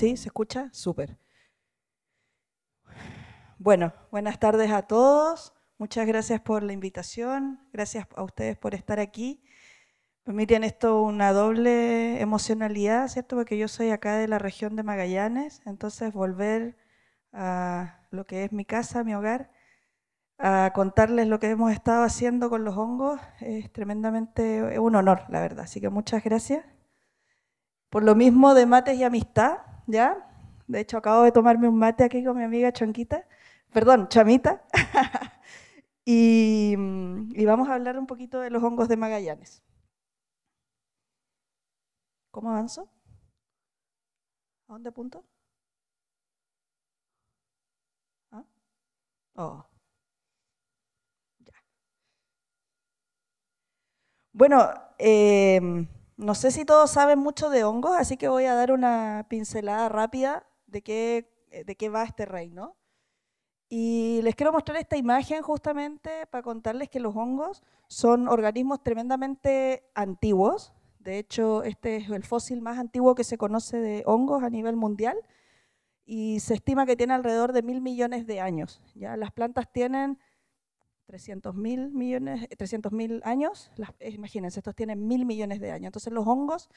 ¿Sí? ¿Se escucha? Súper. Bueno, buenas tardes a todos. Muchas gracias por la invitación. Gracias a ustedes por estar aquí. Para mí tiene esto una doble emocionalidad, ¿cierto? Porque yo soy acá de la región de Magallanes, entonces volver a lo que es mi casa, mi hogar, a contarles lo que hemos estado haciendo con los hongos es tremendamente un honor, la verdad. Así que muchas gracias. Por lo mismo de mates y amistad, ¿ya? De hecho, acabo de tomarme un mate aquí con mi amiga Chonquita, perdón, Chamita, y vamos a hablar un poquito de los hongos de Magallanes. ¿Cómo avanzo? ¿A dónde apunto? ¿Ah? Oh, ya. Bueno, no sé si todos saben mucho de hongos, así que voy a dar una pincelada rápida de qué va este reino. Y les quiero mostrar esta imagen justamente para contarles que los hongos son organismos tremendamente antiguos. De hecho, este es el fósil más antiguo que se conoce de hongos a nivel mundial y se estima que tiene alrededor de 1.000 millones de años. ¿Ya? Las plantas tienen 300.000 años, imagínense, estos tienen 1.000 millones de años. Entonces los hongos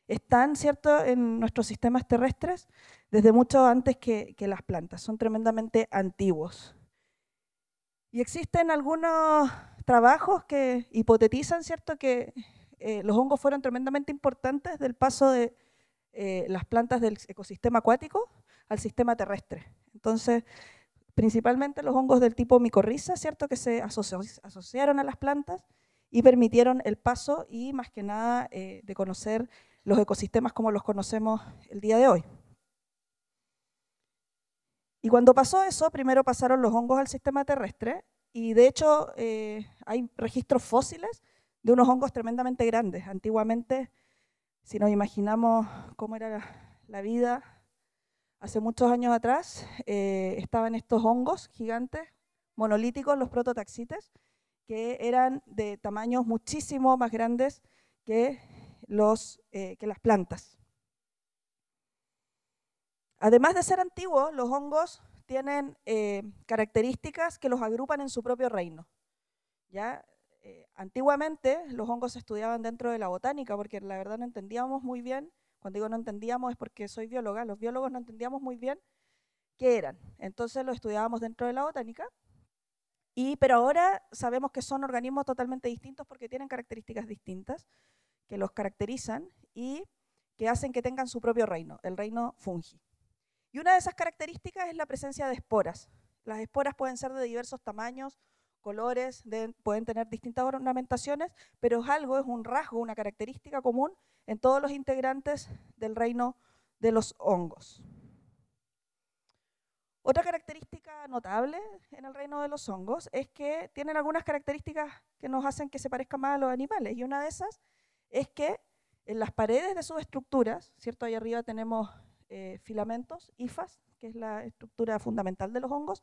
están, ¿cierto?, en nuestros sistemas terrestres desde mucho antes que las plantas, son tremendamente antiguos. Y existen algunos trabajos que hipotetizan, ¿cierto?, que los hongos fueron tremendamente importantes del paso de las plantas del ecosistema acuático al sistema terrestre. Entonces, principalmente los hongos del tipo micorriza, ¿cierto?, que se asociaron a las plantas y permitieron el paso y más que nada de conocer los ecosistemas como los conocemos el día de hoy. Y cuando pasó eso, primero pasaron los hongos al sistema terrestre y de hecho hay registros fósiles de unos hongos tremendamente grandes. Antiguamente, si nos imaginamos cómo era la vida hace muchos años atrás, estaban estos hongos gigantes, monolíticos, los prototaxites, que eran de tamaños muchísimo más grandes que las plantas. Además de ser antiguos, los hongos tienen características que los agrupan en su propio reino. ¿Ya? Antiguamente los hongos se estudiaban dentro de la botánica porque la verdad no entendíamos muy bien, cuando digo no entendíamos es porque soy bióloga, los biólogos no entendíamos muy bien qué eran. Entonces los estudiábamos dentro de la botánica, pero ahora sabemos que son organismos totalmente distintos porque tienen características distintas que los caracterizan y que hacen que tengan su propio reino, el reino fungi. Y una de esas características es la presencia de esporas. Las esporas pueden ser de diversos tamaños, colores, pueden tener distintas ornamentaciones, pero es un rasgo, una característica común en todos los integrantes del reino de los hongos. Otra característica notable en el reino de los hongos es que tienen algunas características que nos hacen que se parezcan más a los animales, y una de esas es que en las paredes de sus estructuras, ¿cierto? Ahí arriba tenemos filamentos, hifas, que es la estructura fundamental de los hongos,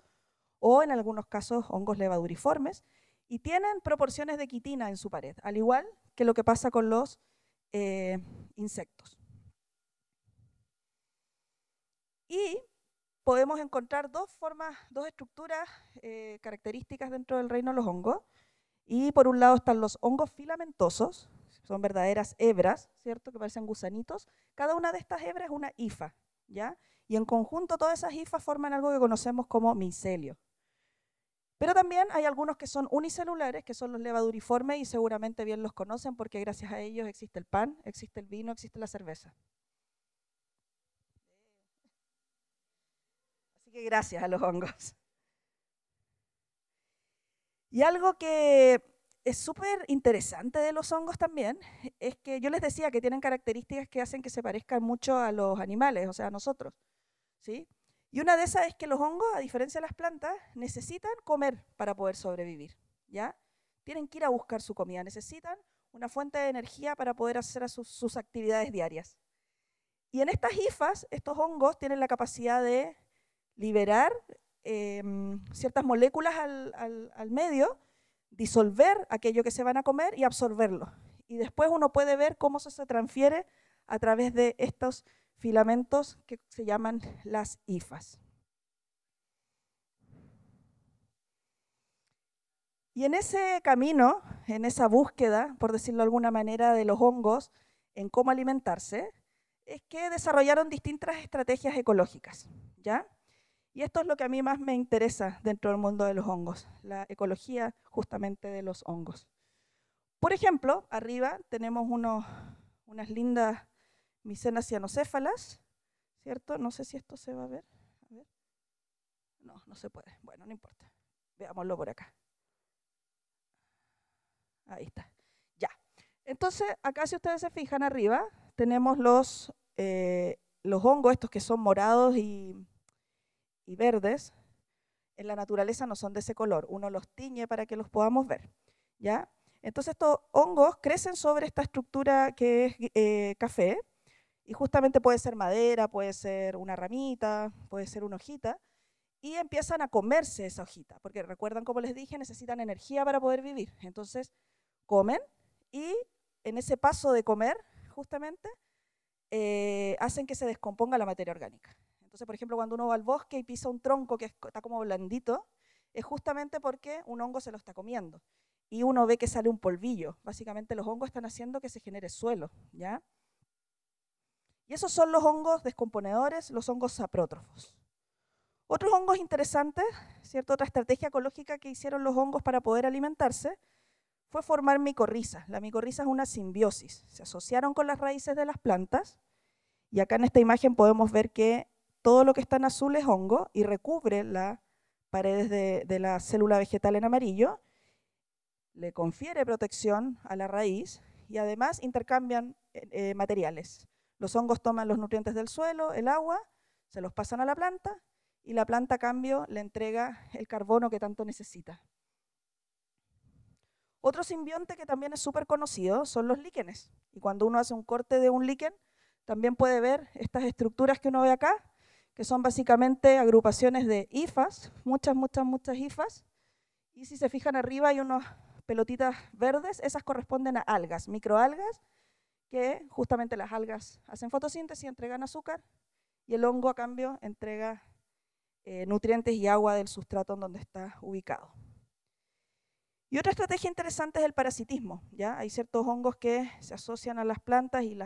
o en algunos casos hongos levaduriformes, y tienen proporciones de quitina en su pared, al igual que lo que pasa con los insectos. Y podemos encontrar dos estructuras características dentro del reino de los hongos, y por un lado están los hongos filamentosos, son verdaderas hebras, ¿cierto?, que parecen gusanitos. Cada una de estas hebras es una hifa, ¿ya? Y en conjunto todas esas hifas forman algo que conocemos como micelio. Pero también hay algunos que son unicelulares, que son los levaduriformes, y seguramente bien los conocen porque gracias a ellos existe el pan, existe el vino, existe la cerveza. Así que gracias a los hongos. Y algo que es súper interesante de los hongos también es que yo les decía que tienen características que hacen que se parezcan mucho a los animales, o sea, a nosotros, ¿sí? Y una de esas es que los hongos, a diferencia de las plantas, necesitan comer para poder sobrevivir, ¿ya? Tienen que ir a buscar su comida, necesitan una fuente de energía para poder hacer sus actividades diarias. Y en estas hifas, estos hongos tienen la capacidad de liberar ciertas moléculas al medio, disolver aquello que se van a comer y absorberlo. Y después uno puede ver cómo eso se transfiere a través de estos filamentos que se llaman las hifas. Y en ese camino, en esa búsqueda, por decirlo de alguna manera, de los hongos en cómo alimentarse, es que desarrollaron distintas estrategias ecológicas, ¿ya? Y esto es lo que a mí más me interesa dentro del mundo de los hongos, la ecología justamente de los hongos. Por ejemplo, arriba tenemos unas lindas micenas cianocéfalas, ¿cierto? No sé si esto se va a ver. A ver. No, no se puede. Bueno, no importa. Veámoslo por acá. Ahí está. Ya. Entonces, acá si ustedes se fijan arriba, tenemos los hongos, estos que son morados y verdes. En la naturaleza no son de ese color. Uno los tiñe para que los podamos ver, ¿ya? Entonces, estos hongos crecen sobre esta estructura que es café, y justamente puede ser madera, puede ser una ramita, puede ser una hojita, y empiezan a comerse esa hojita, porque recuerdan, como les dije, necesitan energía para poder vivir. Entonces, comen y en ese paso de comer, justamente, hacen que se descomponga la materia orgánica. Entonces, por ejemplo, cuando uno va al bosque y pisa un tronco que está como blandito, es justamente porque un hongo se lo está comiendo. Y uno ve que sale un polvillo. Básicamente los hongos están haciendo que se genere suelo, ¿ya? Y esos son los hongos descomponedores, los hongos saprótrofos. Otros hongos interesantes, ¿cierto? Otra estrategia ecológica que hicieron los hongos para poder alimentarse fue formar micorrizas. La micorriza es una simbiosis. Se asociaron con las raíces de las plantas, y acá en esta imagen podemos ver que todo lo que está en azul es hongo y recubre las paredes de la célula vegetal en amarillo, le confiere protección a la raíz y además intercambian materiales. Los hongos toman los nutrientes del suelo, el agua, se los pasan a la planta y la planta a cambio le entrega el carbono que tanto necesita. Otro simbionte que también es súper conocido son los líquenes. Y cuando uno hace un corte de un líquen, también puede ver estas estructuras que uno ve acá, que son básicamente agrupaciones de hifas, muchas hifas. Y si se fijan arriba hay unas pelotitas verdes, esas corresponden a algas, microalgas, que justamente las algas hacen fotosíntesis y entregan azúcar, y el hongo a cambio entrega nutrientes y agua del sustrato en donde está ubicado. Y otra estrategia interesante es el parasitismo, ¿ya? Hay ciertos hongos que se asocian a las plantas y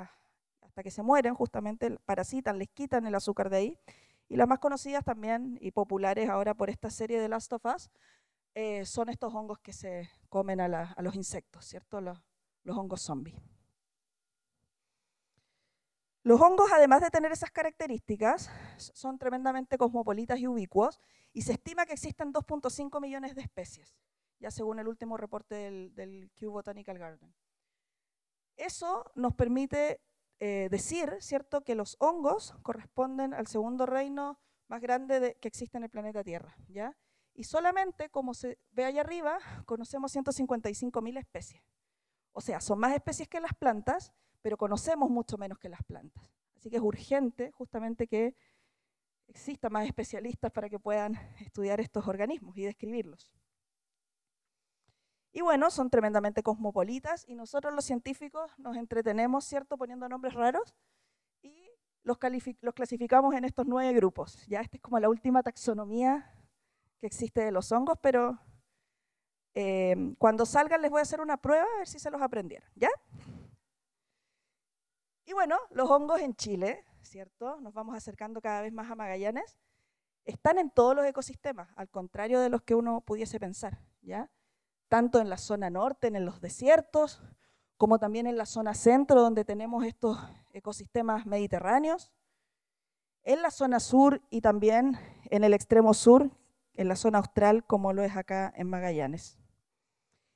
hasta que se mueren justamente parasitan, les quitan el azúcar de ahí. Y las más conocidas también y populares ahora por esta serie de Last of Us son estos hongos que se comen a los insectos, ¿cierto? Los hongos zombies. Los hongos, además de tener esas características, son tremendamente cosmopolitas y ubicuos, y se estima que existen 2.5 millones de especies, ya según el último reporte del Kew Botanical Garden. Eso nos permite decir, ¿cierto?, que los hongos corresponden al segundo reino más grande que existe en el planeta Tierra, ¿ya? Y solamente, como se ve allá arriba, conocemos 155.000 especies. O sea, son más especies que las plantas, pero conocemos mucho menos que las plantas. Así que es urgente justamente que existan más especialistas para que puedan estudiar estos organismos y describirlos. Y bueno, son tremendamente cosmopolitas y nosotros los científicos nos entretenemos, ¿cierto?, poniendo nombres raros y los clasificamos en estos 9 grupos. Ya esta es como la última taxonomía que existe de los hongos, pero cuando salgan les voy a hacer una prueba a ver si se los aprendieron, ¿ya? Y bueno, los hongos en Chile, ¿cierto? Nos vamos acercando cada vez más a Magallanes, están en todos los ecosistemas, al contrario de los que uno pudiese pensar, ¿ya? Tanto en la zona norte, en los desiertos, como también en la zona centro, donde tenemos estos ecosistemas mediterráneos, en la zona sur y también en el extremo sur, en la zona austral, como lo es acá en Magallanes.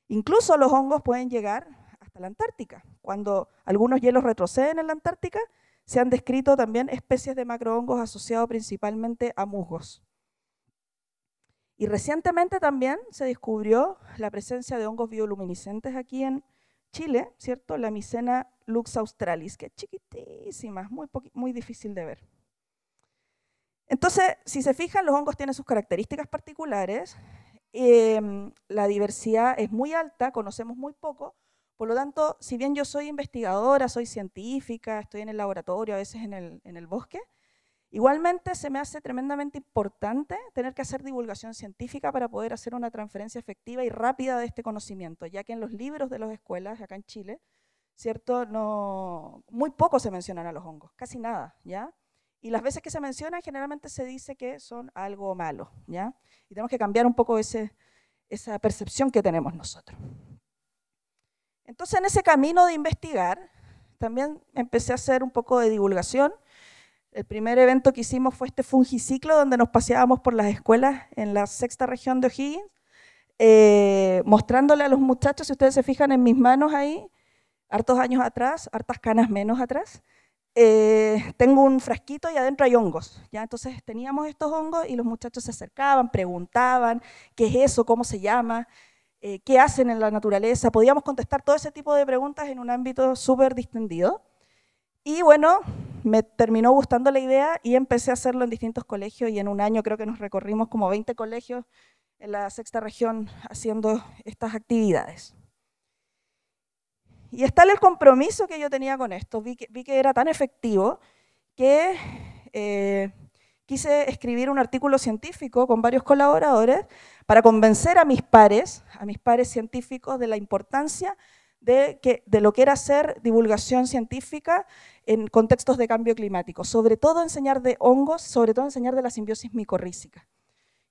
Incluso los hongos pueden llegar hasta la Antártica. Cuando algunos hielos retroceden en la Antártica, se han descrito también especies de macrohongos asociados principalmente a musgos. Y recientemente también se descubrió la presencia de hongos bioluminiscentes aquí en Chile, ¿cierto? La Mycena lux australis, que es chiquitísima, muy difícil de ver. Entonces, si se fijan, los hongos tienen sus características particulares. La diversidad es muy alta, conocemos muy poco, Por lo tanto, si bien yo soy investigadora, soy científica, estoy en el laboratorio, a veces en el bosque, igualmente se me hace tremendamente importante tener que hacer divulgación científica para poder hacer una transferencia efectiva y rápida de este conocimiento, ya que en los libros de las escuelas, acá en Chile, ¿cierto? No, muy poco se mencionan a los hongos, casi nada, ¿ya? Y las veces que se mencionan, generalmente se dice que son algo malo, ¿ya? Y tenemos que cambiar un poco esa percepción que tenemos nosotros. Entonces, en ese camino de investigar, también empecé a hacer un poco de divulgación. El primer evento que hicimos fue este fungiciclo, donde nos paseábamos por las escuelas en la 6ª región de O'Higgins, mostrándole a los muchachos, si ustedes se fijan en mis manos ahí, hartos años atrás, hartas canas menos atrás, tengo un frasquito y adentro hay hongos, ¿ya? Entonces teníamos estos hongos y los muchachos se acercaban, preguntaban, ¿qué es eso? ¿Cómo se llama? ¿Qué hacen en la naturaleza? Podíamos contestar todo ese tipo de preguntas en un ámbito súper distendido. Y bueno, me terminó gustando la idea y empecé a hacerlo en distintos colegios y en un año creo que nos recorrimos como 20 colegios en la 6ª región haciendo estas actividades. Y es tal el compromiso que yo tenía con esto, vi que era tan efectivo que quise escribir un artículo científico con varios colaboradores para convencer a mis pares científicos de la importancia de lo que era hacer divulgación científica en contextos de cambio climático, sobre todo enseñar de hongos, sobre todo enseñar de la simbiosis micorrízica.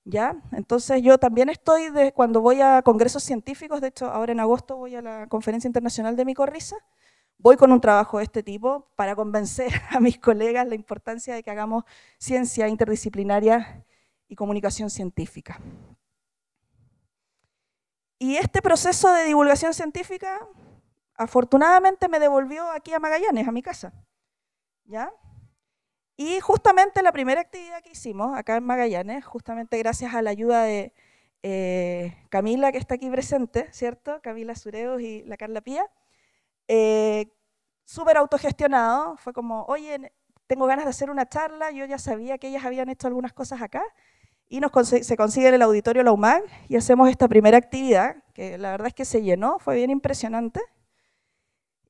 ¿Ya? Entonces yo también estoy, cuando voy a congresos científicos, de hecho ahora en agosto voy a la Conferencia Internacional de Micorriza, voy con un trabajo de este tipo para convencer a mis colegas la importancia de que hagamos ciencia interdisciplinaria y comunicación científica. Y este proceso de divulgación científica, afortunadamente me devolvió aquí a Magallanes, a mi casa, ¿ya? Y justamente la primera actividad que hicimos acá en Magallanes, justamente gracias a la ayuda de Camila, que está aquí presente, ¿cierto? Camila Sureus y la Carla Pía, súper autogestionado, fue como, oye, tengo ganas de hacer una charla, yo ya sabía que ellas habían hecho algunas cosas acá, y se consigue en el auditorio La UMAG y hacemos esta primera actividad, que la verdad es que se llenó, fue bien impresionante.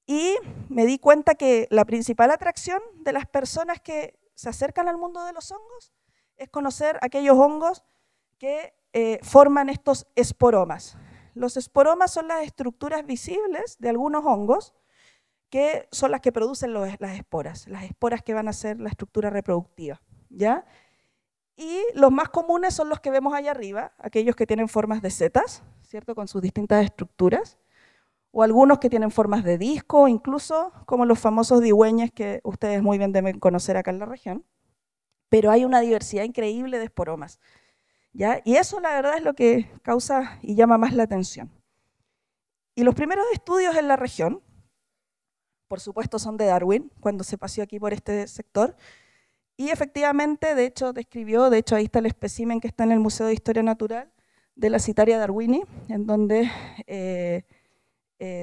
Y me di cuenta que la principal atracción de las personas que se acercan al mundo de los hongos es conocer aquellos hongos que forman estos esporomas. Los esporomas son las estructuras visibles de algunos hongos que son las que producen las esporas que van a ser la estructura reproductiva, ¿ya? Y los más comunes son los que vemos allá arriba, aquellos que tienen formas de setas, ¿cierto? Con sus distintas estructuras, o algunos que tienen formas de disco, incluso como los famosos digüeñes que ustedes muy bien deben conocer acá en la región. Pero hay una diversidad increíble de esporomas, ¿ya? Y eso la verdad es lo que causa y llama más la atención. Y los primeros estudios en la región, por supuesto son de Darwin, cuando se paseó aquí por este sector, y efectivamente, de hecho ahí está el espécimen que está en el Museo de Historia Natural de la Citaria darwini, en donde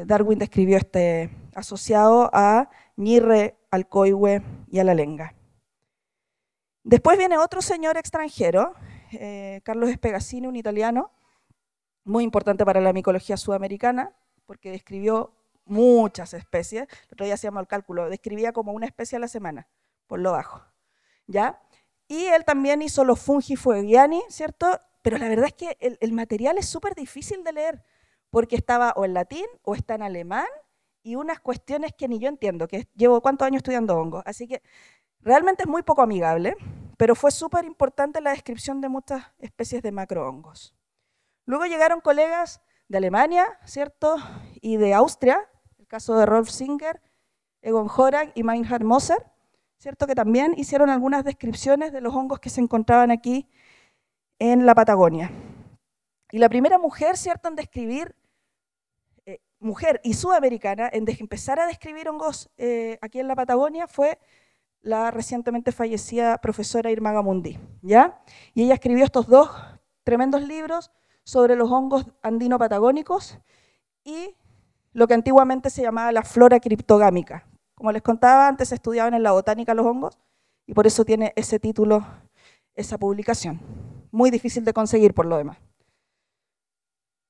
Darwin describió asociado a ñirre, al coihue y a la lenga. Después viene otro señor extranjero, Carlos Spegazzini, un italiano, muy importante para la micología sudamericana, porque describió muchas especies. El otro día hacíamos el cálculo, describía como una especie a la semana, por lo bajo, ¿ya? Y él también hizo los fungi fuegiani, ¿cierto? Pero la verdad es que el material es súper difícil de leer, porque estaba o en latín o está en alemán, y unas cuestiones que ni yo entiendo, que llevo cuántos años estudiando hongos, así que realmente es muy poco amigable, pero fue súper importante la descripción de muchas especies de macrohongos. Luego llegaron colegas de Alemania, ¿cierto? Y de Austria, el caso de Rolf Singer, Egon Horag y Meinhard Moser, ¿cierto? Que también hicieron algunas descripciones de los hongos que se encontraban aquí en la Patagonia. Y la primera mujer, ¿cierto?, en describir, mujer y sudamericana, en empezar a describir hongos aquí en la Patagonia fue la recientemente fallecida profesora Irma Gamundi, ¿ya? Y ella escribió estos dos tremendos libros sobre los hongos andino-patagónicos y lo que antiguamente se llamaba la flora criptogámica. Como les contaba, antes se estudiaban en la botánica los hongos y por eso tiene ese título, esa publicación. Muy difícil de conseguir por lo demás.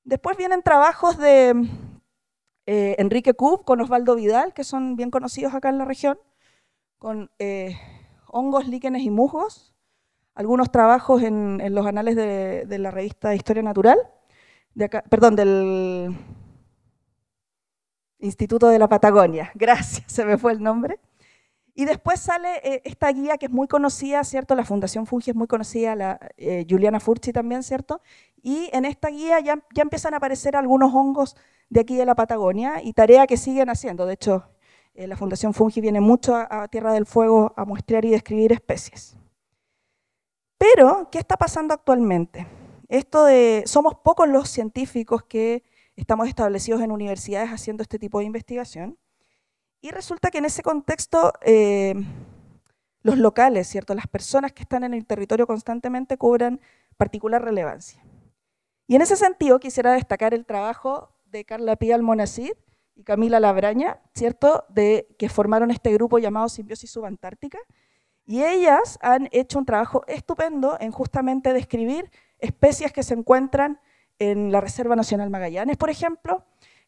Después vienen trabajos de Enrique Kub con Osvaldo Vidal, que son bien conocidos acá en la región, con hongos, líquenes y musgos, algunos trabajos en los anales de la revista Historia Natural, del Instituto de la Patagonia, gracias, se me fue el nombre. Y después sale esta guía que es muy conocida, ¿cierto? La Fundación Fungi es muy conocida, Juliana Furchi también, ¿cierto? Y en esta guía ya empiezan a aparecer algunos hongos de aquí de la Patagonia y tarea que siguen haciendo. De hecho, la Fundación Fungi viene mucho a Tierra del Fuego a muestrear y describir especies. Pero, ¿qué está pasando actualmente? Somos pocos los científicos que estamos establecidos en universidades haciendo este tipo de investigación. Y resulta que en ese contexto, los locales, ¿cierto? Las personas que están en el territorio constantemente cobran particular relevancia. Y en ese sentido quisiera destacar el trabajo de Carla Pía Almonacid y Camila Labraña, ¿cierto? Que formaron este grupo llamado Simbiosis Subantártica. Y ellas han hecho un trabajo estupendo en justamente describir especies que se encuentran en la Reserva Nacional Magallanes, por ejemplo,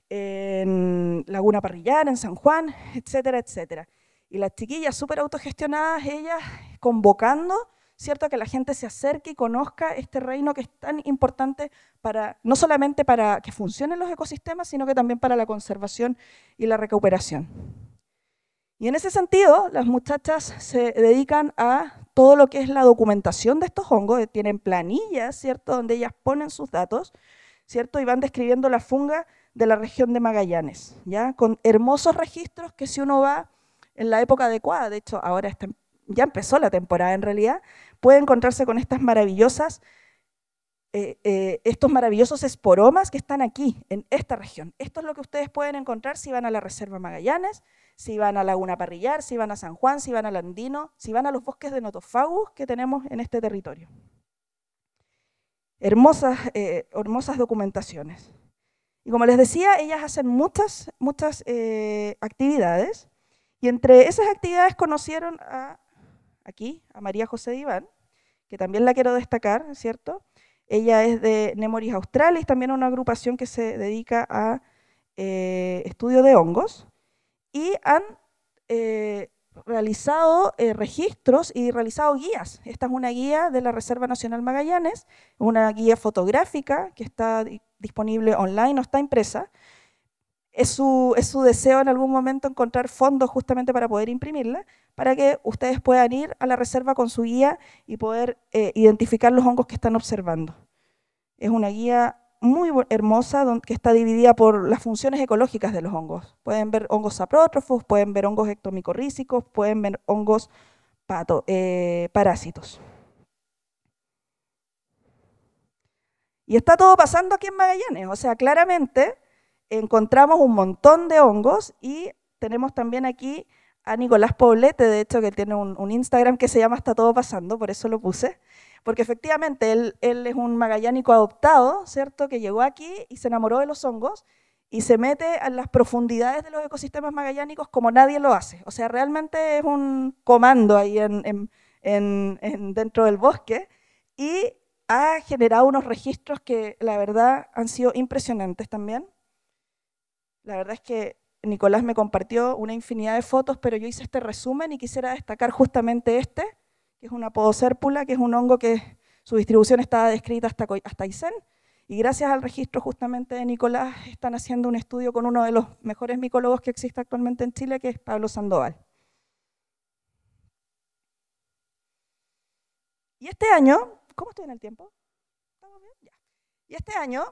en Laguna Parrillar, en San Juan, etcétera, etcétera. Y las chiquillas súper autogestionadas, ellas convocando, ¿cierto?, a que la gente se acerque y conozca este reino que es tan importante no solamente para que funcionen los ecosistemas, sino que también para la conservación y la recuperación. Y en ese sentido, las muchachas se dedican a todo lo que es la documentación de estos hongos, tienen planillas, ¿cierto?, donde ellas ponen sus datos, ¿cierto?, y van describiendo la funga de la región de Magallanes, ¿ya? Con hermosos registros que si uno va en la época adecuada, de hecho ahora ya empezó la temporada en realidad, puede encontrarse con estos maravillosos esporomas que están aquí, en esta región. Esto es lo que ustedes pueden encontrar si van a la Reserva Magallanes, si van a Laguna Parrillar, si van a San Juan, si van al Andino, si van a los bosques de Notofagus que tenemos en este territorio. Hermosas documentaciones. Y como les decía, ellas hacen muchas actividades, y entre esas actividades conocieron aquí a María José Diván, que también la quiero destacar, ¿cierto? Ella es de Nemoris australis, también una agrupación que se dedica a estudio de hongos, y han realizado registros y realizado guías. Esta es una guía de la Reserva Nacional Magallanes, una guía fotográfica que está disponible online, no está impresa. Es su deseo en algún momento encontrar fondos justamente para poder imprimirla, para que ustedes puedan ir a la reserva con su guía y poder identificar los hongos que están observando. Es una guía muy hermosa que está dividida por las funciones ecológicas de los hongos. Pueden ver hongos saprótrofos, pueden ver hongos ectomicorrícicos, pueden ver hongos parásitos. Y está todo pasando aquí en Magallanes, o sea, claramente encontramos un montón de hongos y tenemos también aquí a Nicolás Poblete, de hecho, que tiene un Instagram que se llama Está Todo Pasando, por eso lo puse, porque efectivamente él es un magallánico adoptado, ¿cierto?, que llegó aquí y se enamoró de los hongos y se mete a las profundidades de los ecosistemas magallánicos como nadie lo hace. O sea, realmente es un comando ahí dentro del bosque, y ha generado unos registros que la verdad han sido impresionantes también. La verdad es que Nicolás me compartió una infinidad de fotos, pero yo hice este resumen y quisiera destacar justamente que es una podocérpula, que es un hongo que su distribución está descrita hasta Aysén, y gracias al registro justamente de Nicolás están haciendo un estudio con uno de los mejores micólogos que existe actualmente en Chile, que es Pablo Sandoval. Y este año, ¿cómo estoy en el tiempo? ¿Estamos bien? Ya. Y este año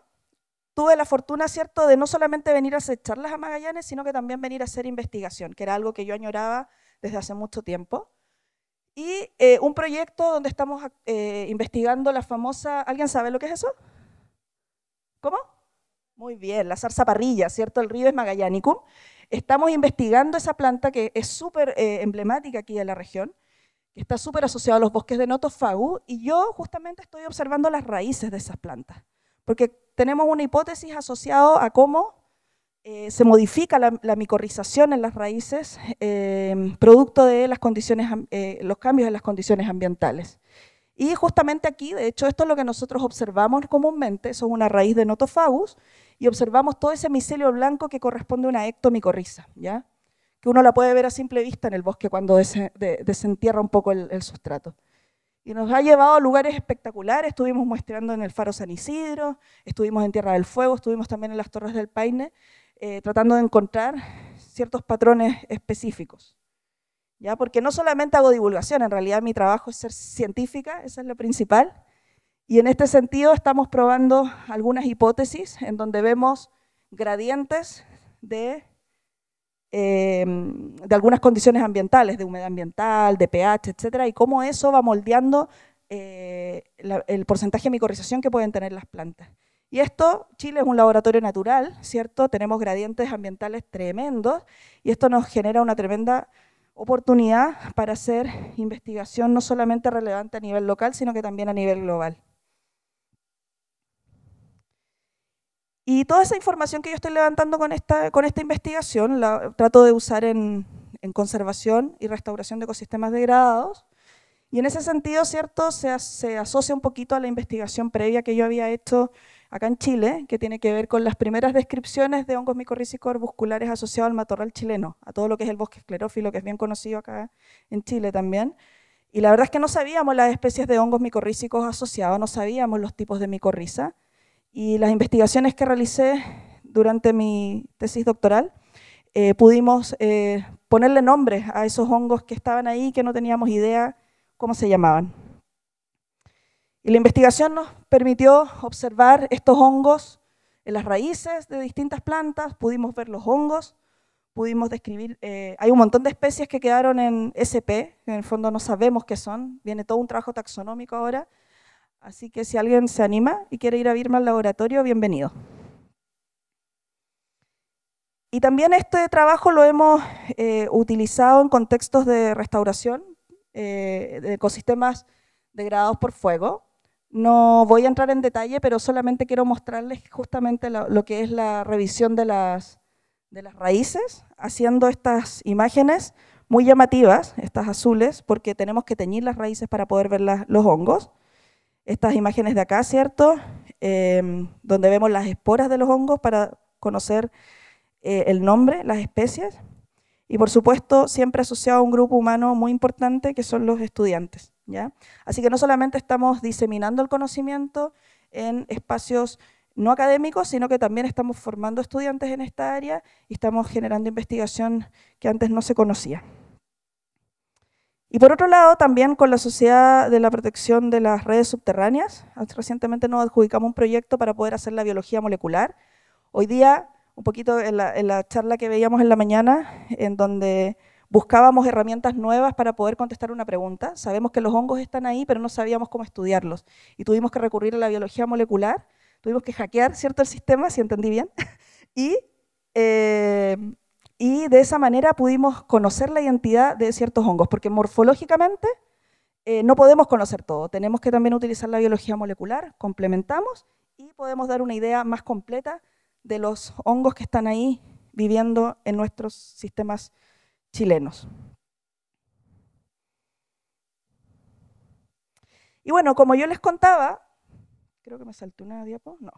tuve la fortuna, ¿cierto?, de no solamente venir a hacer charlas a Magallanes, sino que también venir a hacer investigación, que era algo que yo añoraba desde hace mucho tiempo. Y un proyecto donde estamos investigando la famosa, ¿alguien sabe lo que es eso? ¿Cómo? Muy bien, la zarzaparrilla, ¿cierto? El Ribes magallánicum. Estamos investigando esa planta que es súper emblemática aquí de la región, que está súper asociada a los bosques de Notofagus, y yo justamente estoy observando las raíces de esas plantas, porque tenemos una hipótesis asociada a cómo se modifica la micorrización en las raíces producto de los cambios en las condiciones ambientales. Y justamente aquí, de hecho, esto es lo que nosotros observamos comúnmente, eso es una raíz de Notofagus, y observamos todo ese micelio blanco que corresponde a una ectomicorriza, ¿ya? Que uno la puede ver a simple vista en el bosque cuando desentierra un poco el sustrato. Y nos ha llevado a lugares espectaculares, estuvimos muestreando en el Faro San Isidro, estuvimos en Tierra del Fuego, estuvimos también en las Torres del Paine, tratando de encontrar ciertos patrones específicos. ¿Ya? Porque no solamente hago divulgación, en realidad mi trabajo es ser científica, esa es la principal, y en este sentido estamos probando algunas hipótesis en donde vemos gradientes de algunas condiciones ambientales, de humedad ambiental, de pH, etcétera, y cómo eso va moldeando el porcentaje de micorrización que pueden tener las plantas. Y esto, Chile es un laboratorio natural, ¿cierto? Tenemos gradientes ambientales tremendos y esto nos genera una tremenda oportunidad para hacer investigación no solamente relevante a nivel local, sino que también a nivel global. Y toda esa información que yo estoy levantando con esta investigación la trato de usar en conservación y restauración de ecosistemas degradados. Y en ese sentido, ¿cierto?, se asocia un poquito a la investigación previa que yo había hecho acá en Chile, que tiene que ver con las primeras descripciones de hongos micorrízicos arbusculares asociados al matorral chileno, a todo lo que es el bosque esclerófilo, que es bien conocido acá en Chile también. Y la verdad es que no sabíamos las especies de hongos micorrízicos asociados, no sabíamos los tipos de micorriza. Y las investigaciones que realicé durante mi tesis doctoral, pudimos ponerle nombre a esos hongos que estaban ahí, que no teníamos idea cómo se llamaban. Y la investigación nos permitió observar estos hongos en las raíces de distintas plantas, pudimos ver los hongos, pudimos describir, hay un montón de especies que quedaron en SP, que en el fondo no sabemos qué son, viene todo un trabajo taxonómico ahora, así que si alguien se anima y quiere ir a verme al laboratorio, bienvenido. Y también este trabajo lo hemos utilizado en contextos de restauración de ecosistemas degradados por fuego. No voy a entrar en detalle, pero solamente quiero mostrarles justamente lo que es la revisión de las raíces, haciendo estas imágenes muy llamativas, estas azules, porque tenemos que teñir las raíces para poder ver los hongos. Estas imágenes de acá, ¿cierto?, donde vemos las esporas de los hongos para conocer el nombre, las especies, y por supuesto siempre asociado a un grupo humano muy importante que son los estudiantes, ¿ya? Así que no solamente estamos diseminando el conocimiento en espacios no académicos, sino que también estamos formando estudiantes en esta área y estamos generando investigación que antes no se conocía. Y por otro lado, también con la Sociedad de la Protección de las Redes Subterráneas, recientemente nos adjudicamos un proyecto para poder hacer la biología molecular. Hoy día, un poquito en la charla que veíamos en la mañana, en donde buscábamos herramientas nuevas para poder contestar una pregunta. Sabemos que los hongos están ahí, pero no sabíamos cómo estudiarlos. Y tuvimos que recurrir a la biología molecular, tuvimos que hackear, ¿cierto?, el sistema, si entendí bien, y de esa manera pudimos conocer la identidad de ciertos hongos, porque morfológicamente no podemos conocer todo, tenemos que también utilizar la biología molecular, complementamos y podemos dar una idea más completa de los hongos que están ahí viviendo en nuestros sistemas chilenos. Y bueno, como yo les contaba, creo que me salté una diapo, no.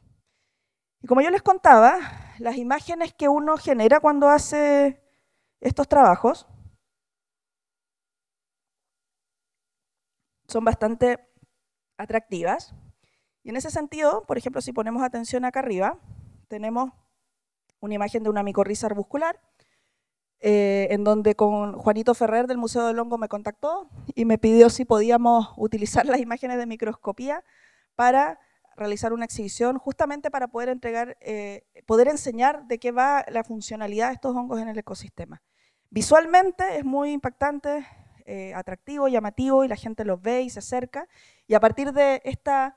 Y como yo les contaba, las imágenes que uno genera cuando hace estos trabajos son bastante atractivas. Y en ese sentido, por ejemplo, si ponemos atención acá arriba, tenemos una imagen de una micorriza arbuscular, en donde con Juanito Ferrer del Museo del Hongo me contactó y me pidió si podíamos utilizar las imágenes de microscopía para realizar una exhibición, justamente para poder poder enseñar de qué va la funcionalidad de estos hongos en el ecosistema. Visualmente es muy impactante, atractivo, llamativo, y la gente los ve y se acerca, y a partir de este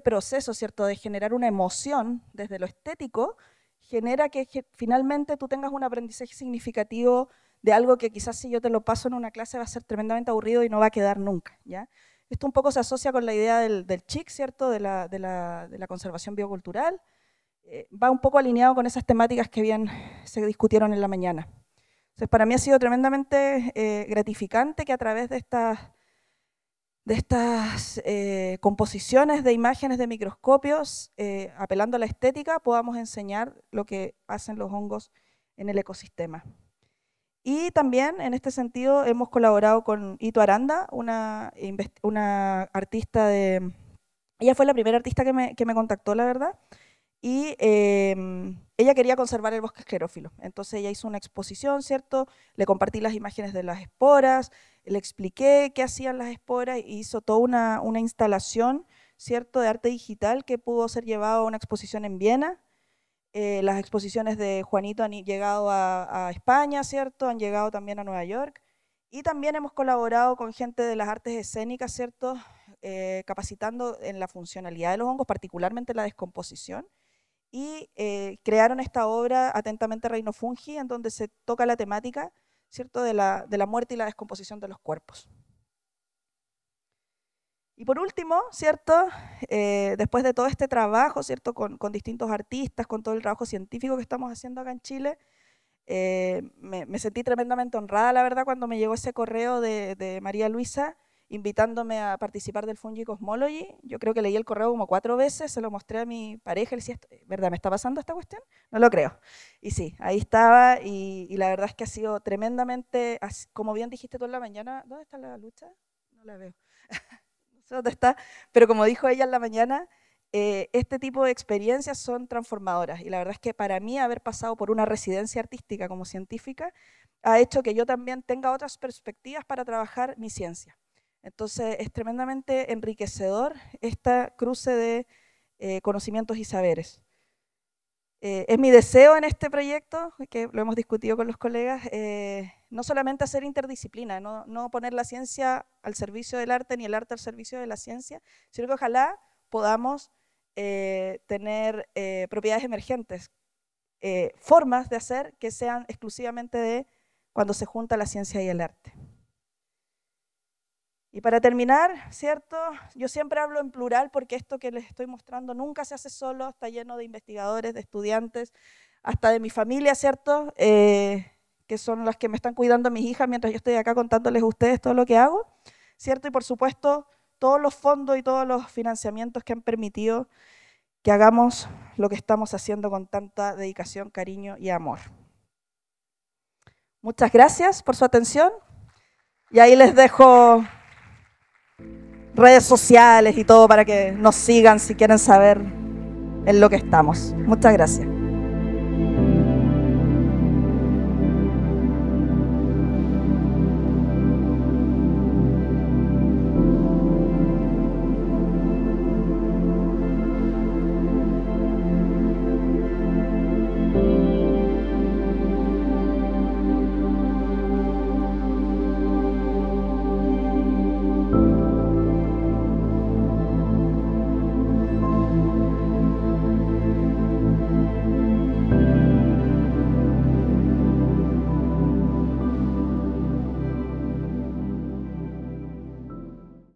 proceso, ¿cierto?, de generar una emoción desde lo estético, genera que finalmente tú tengas un aprendizaje significativo de algo que quizás si yo te lo paso en una clase va a ser tremendamente aburrido y no va a quedar nunca, ¿ya? Esto un poco se asocia con la idea del CHIC, ¿cierto?, de la conservación biocultural. Va un poco alineado con esas temáticas que bien se discutieron en la mañana. Entonces, para mí ha sido tremendamente gratificante que a través de composiciones de imágenes de microscopios, apelando a la estética, podamos enseñar lo que hacen los hongos en el ecosistema. Y también, en este sentido, hemos colaborado con Ito Aranda, una artista de... Ella fue la primera artista que me contactó, la verdad, y ella quería conservar el bosque esclerófilo. Entonces ella hizo una exposición, ¿cierto? Le compartí las imágenes de las esporas, le expliqué qué hacían las esporas, y hizo toda una instalación, ¿cierto?, de arte digital que pudo ser llevado a una exposición en Viena. Las exposiciones de Juanito han llegado a España, ¿cierto? Han llegado también a Nueva York. Y también hemos colaborado con gente de las artes escénicas, ¿cierto? Capacitando en la funcionalidad de los hongos, particularmente la descomposición. Y crearon esta obra, Atentamente Reino Fungi, en donde se toca la temática, ¿cierto?, de la muerte y la descomposición de los cuerpos. Y por último, ¿cierto?, después de todo este trabajo, ¿cierto?, con distintos artistas, con todo el trabajo científico que estamos haciendo acá en Chile, me sentí tremendamente honrada, la verdad, cuando me llegó ese correo de María Luisa invitándome a participar del Fungi Cosmology. Yo creo que leí el correo como 4 veces, se lo mostré a mi pareja, le decía, ¿verdad, me está pasando esta cuestión? No lo creo. Y sí, ahí estaba, y la verdad es que ha sido tremendamente, como bien dijiste tú en la mañana, ¿dónde está la lucha? No la veo. No sé dónde está, pero como dijo ella en la mañana, este tipo de experiencias son transformadoras, y la verdad es que para mí haber pasado por una residencia artística como científica ha hecho que yo también tenga otras perspectivas para trabajar mi ciencia. Entonces es tremendamente enriquecedor este cruce de conocimientos y saberes. Es mi deseo en este proyecto, que lo hemos discutido con los colegas, no solamente hacer interdisciplina, no poner la ciencia al servicio del arte ni el arte al servicio de la ciencia, sino que ojalá podamos tener propiedades emergentes, formas de hacer que sean exclusivamente de cuando se junta la ciencia y el arte. Y para terminar, ¿cierto?, yo siempre hablo en plural porque esto que les estoy mostrando nunca se hace solo, está lleno de investigadores, de estudiantes, hasta de mi familia, ¿cierto?, que son las que me están cuidando a mis hijas mientras yo estoy acá contándoles a ustedes todo lo que hago, ¿cierto? Y por supuesto, todos los fondos y todos los financiamientos que han permitido que hagamos lo que estamos haciendo con tanta dedicación, cariño y amor. Muchas gracias por su atención, y ahí les dejo redes sociales y todo para que nos sigan si quieren saber en lo que estamos. Muchas gracias.